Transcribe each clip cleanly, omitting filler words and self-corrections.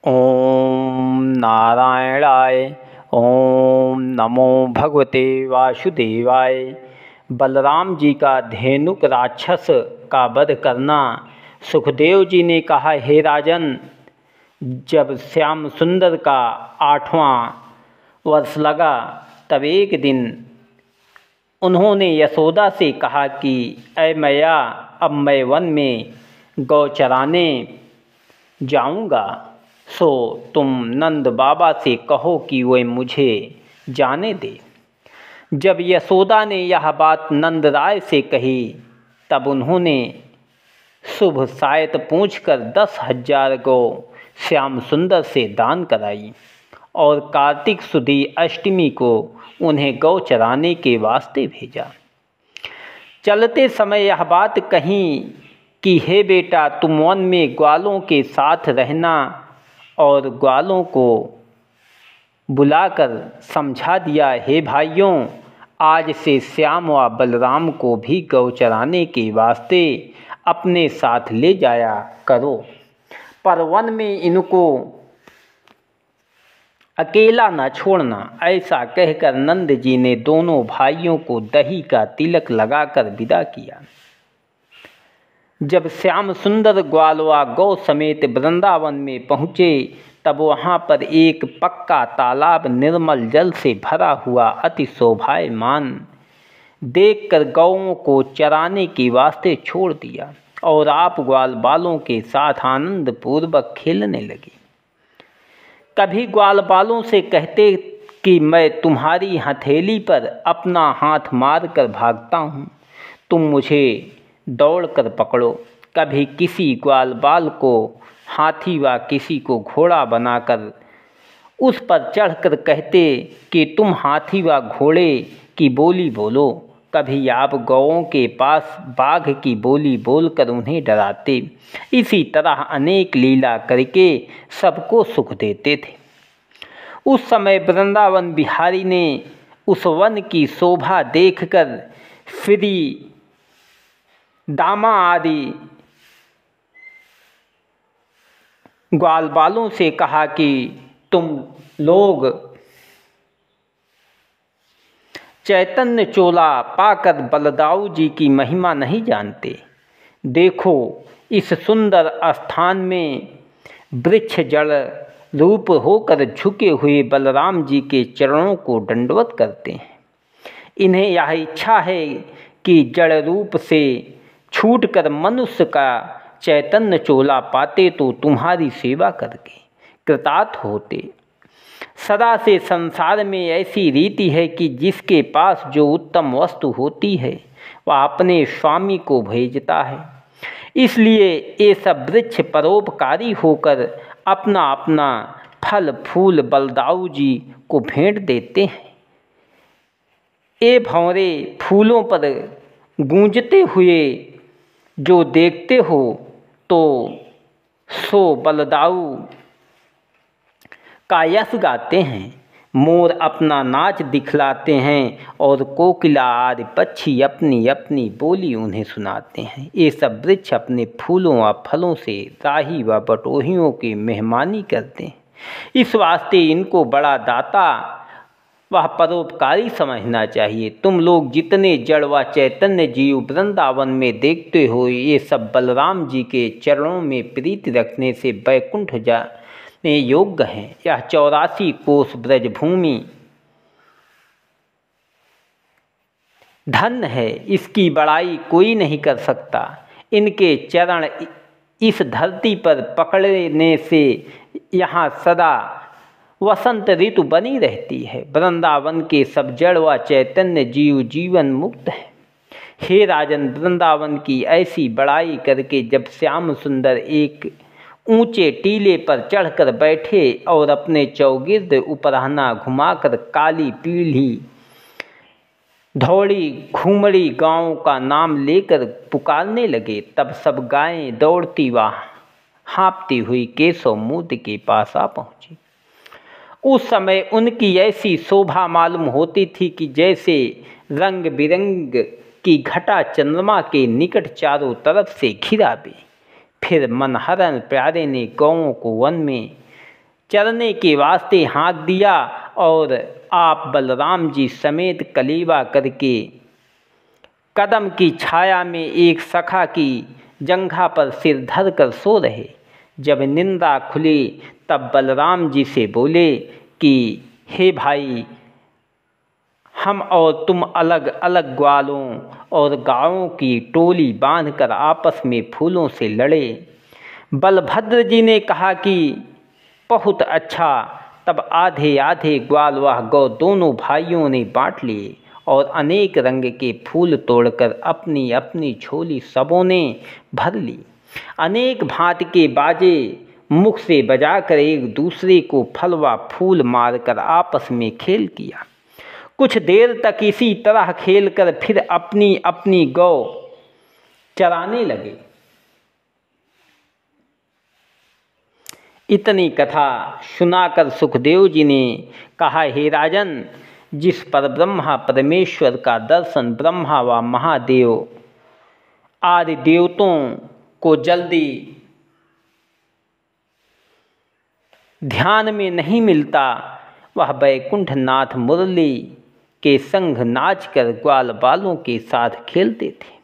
ओम नारायणाय। ओम नमो भगवते वासुदेवाय। बलराम जी का धेनुक राक्षस का वध करना। सुखदेव जी ने कहा, हे राजन, जब श्याम सुंदर का 8वां वर्ष लगा तब एक दिन उन्होंने यशोदा से कहा कि ऐ मैया, अब मैं वन में गौ चराने जाऊंगा, सो तुम नंद बाबा से कहो कि वे मुझे जाने दे। जब यशोदा ने यह बात नंद राय से कही तब उन्होंने शुभ सायत पूछकर 10,000 गौ श्याम सुंदर से दान कराई और कार्तिक सुदी अष्टमी को उन्हें गौ चराने के वास्ते भेजा। चलते समय यह बात कही कि हे बेटा, तुम वन में ग्वालों के साथ रहना, और ग्वालों को बुलाकर समझा दिया, हे भाइयों, आज से श्याम व बलराम को भी गौ चराने के वास्ते अपने साथ ले जाया करो, पर वन में इनको अकेला न छोड़ना। ऐसा कहकर नंद जी ने दोनों भाइयों को दही का तिलक लगाकर विदा किया। जब श्याम सुंदर ग्वाल व गौ समेत वृंदावन में पहुँचे तब वहाँ पर एक पक्का तालाब निर्मल जल से भरा हुआ अति शोभायमान देखकर गौओं को चराने के वास्ते छोड़ दिया और आप ग्वाल बालों के साथ आनंद पूर्वक खेलने लगे। कभी ग्वाल बालों से कहते कि मैं तुम्हारी हथेली पर अपना हाथ मार कर भागता हूँ, तुम मुझे दौड़ कर पकड़ो। कभी किसी ग्वाल बाल को हाथी व किसी को घोड़ा बनाकर उस पर चढ़कर कहते कि तुम हाथी व घोड़े की बोली बोलो। कभी आप गौओं के पास बाघ की बोली बोलकर उन्हें डराते। इसी तरह अनेक लीला करके सबको सुख देते थे। उस समय वृंदावन बिहारी ने उस वन की शोभा देखकर फ्री दामा आदि ग्वाल बालों से कहा कि तुम लोग चैतन्य चोला पाकर बलदाऊ जी की महिमा नहीं जानते। देखो, इस सुंदर स्थान में वृक्ष जड़ रूप होकर झुके हुए बलराम जी के चरणों को दंडवत करते हैं। इन्हें यह इच्छा है कि जड़ रूप से छूटकर मनुष्य का चैतन्य चोला पाते तो तुम्हारी सेवा करके कृतार्थ होते। सदा से संसार में ऐसी रीति है कि जिसके पास जो उत्तम वस्तु होती है वह अपने स्वामी को भेजता है। इसलिए ये सब वृक्ष परोपकारी होकर अपना अपना फल फूल बलदाऊ जी को भेंट देते हैं। ये भंवरे फूलों पर गूंजते हुए जो देखते हो तो सो बलदाऊ का यश गाते हैं। मोर अपना नाच दिखलाते हैं और कोकिला आदि पक्षी अपनी अपनी बोली उन्हें सुनाते हैं। ये सब वृक्ष अपने फूलों व फलों से राही व बटोहियों की मेहमानी करते हैं। इस वास्ते इनको बड़ा दाता वह परोपकारी समझना चाहिए। तुम लोग जितने जड़ व चैतन्य जीव वृंदावन में देखते हो, ये सब बलराम जी के चरणों में प्रीति रखने से बैकुंठ जाने योग्य हैं। यह 84 कोस ब्रजभूमि धन्य है, इसकी बड़ाई कोई नहीं कर सकता। इनके चरण इस धरती पर पकड़ने से यहाँ सदा वसंत ऋतु बनी रहती है। वृंदावन के सब जड़ व चैतन्य जीव जीवन मुक्त है। हे राजन, वृंदावन की ऐसी बड़ाई करके जब श्याम सुंदर एक ऊंचे टीले पर चढ़कर बैठे और अपने चौगिर्द उपरहना घुमाकर काली पीली धौड़ी घूमड़ी गाँव का नाम लेकर पुकारने लगे, तब सब गायें दौड़ती व हाँफती हुई केशव मूर्ति के पास आ पहुँची। उस समय उनकी ऐसी शोभा मालूम होती थी कि जैसे रंग बिरंग की घटा चंद्रमा के निकट चारों तरफ से घिरावे। फिर मनहरन प्यारे ने गौओं को वन में चरने के वास्ते हाँक दिया और आप बलराम जी समेत कलेवा करके कदम की छाया में एक सखा की जंघा पर सिर धर कर सो रहे। जब निंदा खुली तब बलराम जी से बोले कि हे भाई, हम और तुम अलग अलग ग्वालों और गायों की टोली बांधकर आपस में फूलों से लड़े। बलभद्र जी ने कहा कि बहुत अच्छा। तब आधे आधे ग्वाल व गौ दोनों भाइयों ने बांट लिए और अनेक रंग के फूल तोड़कर अपनी अपनी झोली सबों ने भर ली। अनेक भांति के बाजे मुख से बजाकर एक दूसरे को फल व फूल मारकर आपस में खेल किया। कुछ देर तक इसी तरह खेलकर फिर अपनी अपनी गौ चराने लगे। इतनी कथा सुनाकर सुखदेव जी ने कहा, हे राजन, जिस पर ब्रह्मा परमेश्वर का दर्शन ब्रह्मा व महादेव आदि देवताओं को जल्दी ध्यान में नहीं मिलता, वह वैकुंठ नाथ मुरली के संग नाचकर ग्वाल बालों के साथ खेलते थे।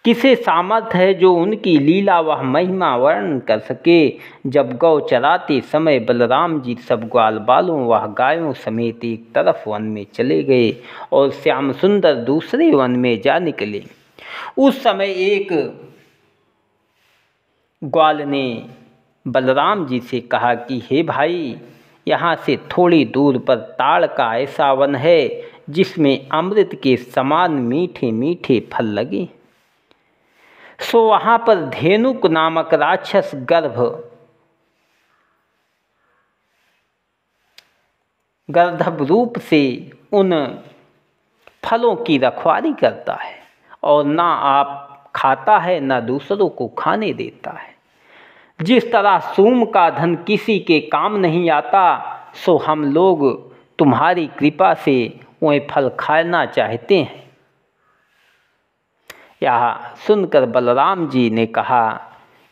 किसे सामर्थ्य है जो उनकी लीला व महिमा वर्णन कर सके। जब गौ चराते समय बलराम जी सब ग्वाल बालों व गायों समेत एक तरफ वन में चले गए और श्याम सुंदर दूसरे वन में जा निकले। उस समय एक ग्वाल ने बलराम जी से कहा कि हे भाई, यहाँ से थोड़ी दूर पर ताड़ का ऐसा वन है जिसमें अमृत के समान मीठे मीठे फल लगे। सो वहाँ पर धेनुक नामक राक्षस गर्दभ रूप से उन फलों की रखवाली करता है और ना आप खाता है ना दूसरों को खाने देता है। जिस तरह सूम का धन किसी के काम नहीं आता, सो हम लोग तुम्हारी कृपा से वह फल खाना चाहते हैं। यह सुनकर बलराम जी ने कहा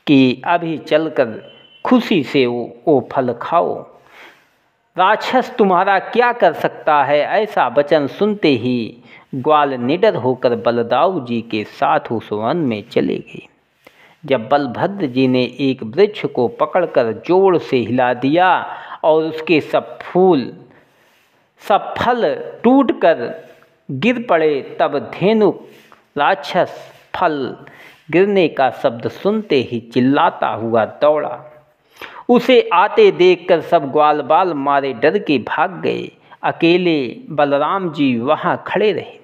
कि अभी चलकर खुशी से वो फल खाओ। राक्षस तुम्हारा क्या कर सकता है। ऐसा वचन सुनते ही ग्वाल निडर होकर बलदाऊ जी के साथ उस वन में चले गए। जब बलभद्र जी ने एक वृक्ष को पकड़कर जोर से हिला दिया और उसके सब फल टूटकर गिर पड़े, तब धेनुक राक्षस फल गिरने का शब्द सुनते ही चिल्लाता हुआ दौड़ा। उसे आते देखकर सब ग्वाल बाल मारे डर के भाग गए। अकेले बलराम जी वहाँ खड़े रहे।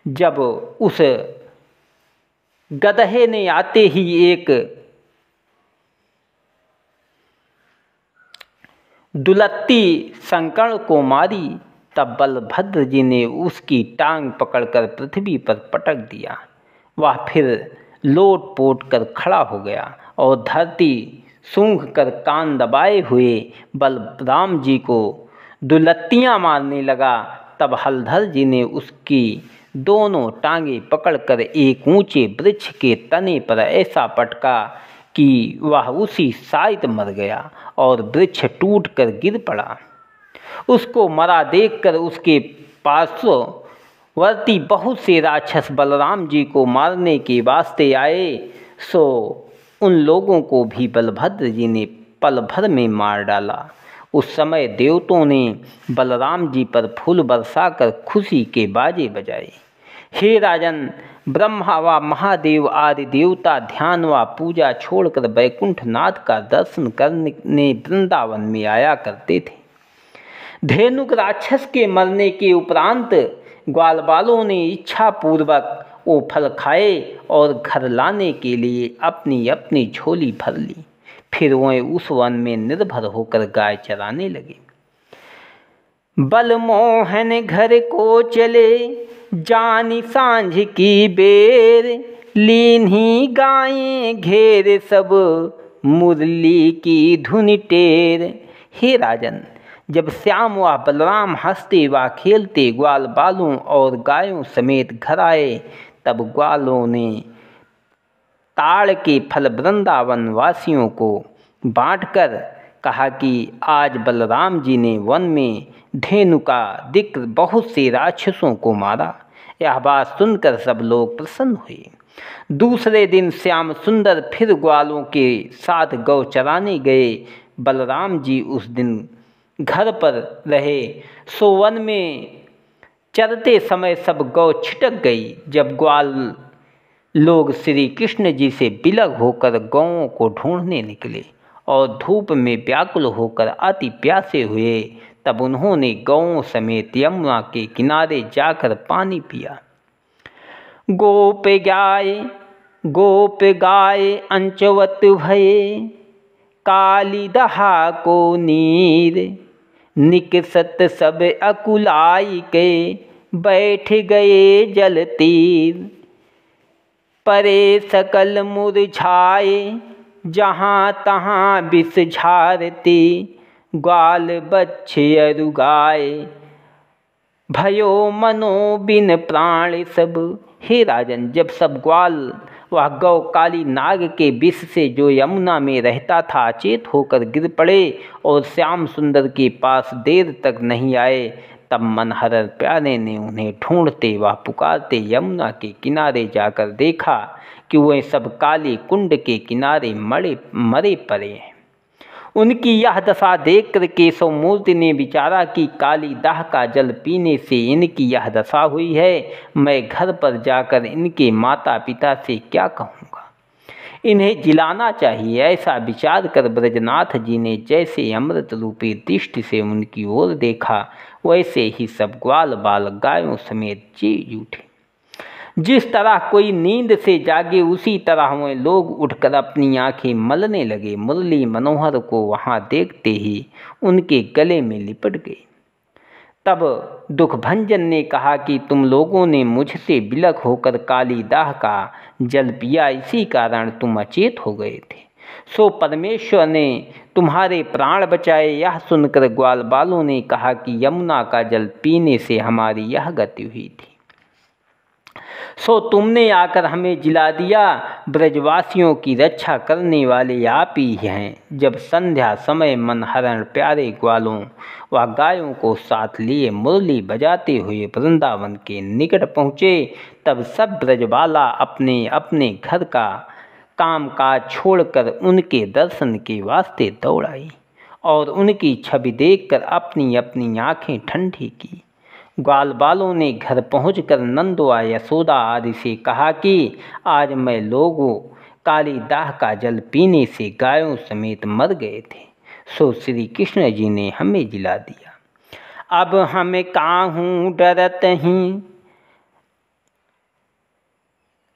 जब उस गदहे ने आते ही एक दुलत्ती संकर्ण को मारी, तब बलभद्र जी ने उसकी टांग पकड़कर पृथ्वी पर पटक दिया। वह फिर लोट पोट कर खड़ा हो गया और धरती सूंघ कर कान दबाए हुए बलराम जी को दुलत्तियाँ मारने लगा। तब हलधर जी ने उसकी दोनों टांगें पकड़कर एक ऊंचे वृक्ष के तने पर ऐसा पटका कि वह उसी साइत मर गया और वृक्ष टूटकर गिर पड़ा। उसको मरा देखकर उसके पार्श्ववर्ती बहुत से राक्षस बलराम जी को मारने के वास्ते आए। सो उन लोगों को भी बलभद्र जी ने पल भर में मार डाला। उस समय देवताओं ने बलराम जी पर फूल बरसाकर खुशी के बाजे बजाए। हे राजन, ब्रह्मा व महादेव आदि देवता ध्यान व पूजा छोड़कर वैकुंठ नाथ का दर्शन करने वृंदावन में आया करते थे। धेनुक राक्षस के मरने के उपरांत ग्वाल बालों ने इच्छा पूर्वक वो फल खाए और घर लाने के लिए अपनी अपनी झोली भर ली। फिर वह उस वन में निर्भर होकर गाय चराने लगे। बलमोहन घर को चले जानी सांझ की बेर, लीन्ही गायें घेर सब मुरली की धुन टेर। हे राजन, जब श्याम व बलराम हंसते व खेलते ग्वाल बालों और गायों समेत घर आए, तब ग्वालों ने ताड़ के फल वृंदावन वासियों को बांटकर कहा कि आज बलराम जी ने वन में धेनु का जिक्र बहुत से राक्षसों को मारा। यह बात सुनकर सब लोग प्रसन्न हुए। दूसरे दिन श्याम सुंदर फिर ग्वालों के साथ गौ चराने गए। बलराम जी उस दिन घर पर रहे, सो वन में चरते समय सब गौ छिटक गई। जब ग्वाल लोग श्री कृष्ण जी से विलग होकर गौओं को ढूंढने निकले और धूप में व्याकुल होकर अति प्यासे हुए, तब उन्होंने गौओं समेत यमुना के किनारे जाकर पानी पिया। गोप गाय अंचवत भये, काली दहा को नीर, निकसत सब अकुलाई के, बैठ गए जल तीर। परे सकल मुरझाए, जहाँ तहाँ विष झारती, ग्वाल बच्चे अरुगाए, भयो मनो बिन प्राण सब। हे राजन, जब सब ग्वाल वह गौ काली नाग के विष से जो यमुना में रहता था अचेत होकर गिर पड़े और श्याम सुंदर के पास देर तक नहीं आए, तब मनहर प्यारे ने उन्हें ढूंढते व पुकारते यमुना के किनारे जाकर देखा कि वे सब काले कुंड के किनारे मरे पड़े हैं। उनकी यह दशा देख कर केशव मूर्ति ने विचारा कि काली दाह का जल पीने से इनकी यह दशा हुई है। मैं घर पर जाकर इनके माता पिता से क्या कहूँगा, इन्हें जिलाना चाहिए। ऐसा विचार कर ब्रजनाथ जी ने जैसे अमृत रूपी दृष्टि से उनकी ओर देखा, वैसे ही सब ग्वाल बाल गायों समेत जी उठे। जिस तरह कोई नींद से जागे, उसी तरह वे लोग उठकर अपनी आंखें मलने लगे। मुरली मनोहर को वहां देखते ही उनके गले में लिपट गए। तब दुखभंजन ने कहा कि तुम लोगों ने मुझसे विलग होकर काली दाह का जल पिया, इसी कारण तुम अचेत हो गए थे। सो परमेश्वर ने तुम्हारे प्राण बचाए। यह सुनकर ग्वाल बालों ने कहा कि यमुना का जल पीने से हमारी यह गति हुई थी, सो तुमने आकर हमें जिला दिया। ब्रजवासियों की रक्षा करने वाले आप ही हैं। जब संध्या समय मनहरण प्यारे ग्वालों व गायों को साथ लिए मुरली बजाते हुए वृंदावन के निकट पहुँचे, तब सब ब्रजवाला अपने अपने घर का काम काज छोड़कर उनके दर्शन के वास्ते दौड़ आई और उनकी छवि देखकर अपनी अपनी आँखें ठंडी की। ग्वाल बालों ने घर पहुंचकर नंद व यशोदा आदि से कहा कि आज मैं लोगों काली दाह का जल पीने से गायों समेत मर गए थे, सो श्री कृष्ण जी ने हमें जिला दिया। अब हम काहूँ डरत ही,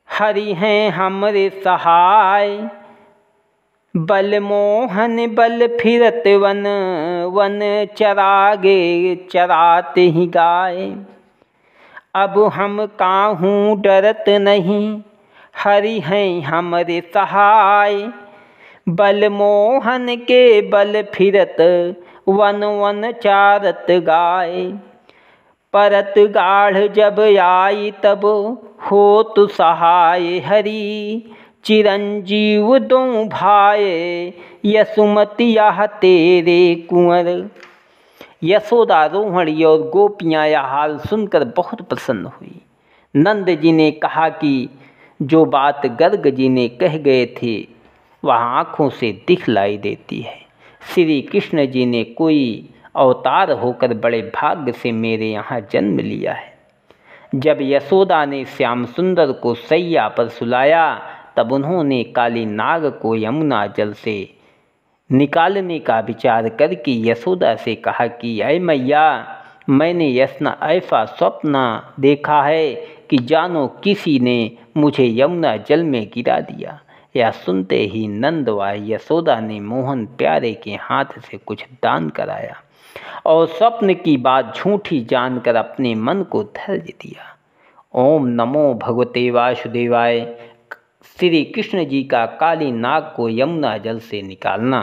हरि हैं हमरे सहाय। बल मोहन बल फिरत वन, वन चरागे चराते ही गाय। अब हम काहूँ डरत नहीं, हरि हैं हमरे सहाय। बल मोहन के बल फिरत, वन वन चारत गाय। परत गाढ़ जब आई तब, हो तु सहाय हरि। चिरंजीव दो भाए, यशुमति यह तेरे कुंवर। यशोदा, रोहिणी और गोपियाँ यह हाल सुनकर बहुत प्रसन्न हुई। नंद जी ने कहा कि जो बात गर्ग जी ने कह गए थे वह आँखों से दिखलाई देती है। श्री कृष्ण जी ने कोई अवतार होकर बड़े भाग्य से मेरे यहाँ जन्म लिया है। जब यशोदा ने श्याम सुंदर को सैया पर सुलाया, तब उन्होंने काली नाग को यमुना जल से निकालने का विचार करके यशोदा से कहा कि अय मैया, मैंने ऐसा स्वप्न देखा है कि जानो किसी ने मुझे यमुना जल में गिरा दिया। यह सुनते ही नंद व यशोदा ने मोहन प्यारे के हाथ से कुछ दान कराया और स्वप्न की बात झूठी जानकर अपने मन को धैर्य दिया। ओम नमो भगवते वासुदेवाय। श्री कृष्ण जी का काली नाग को यमुना जल से निकालना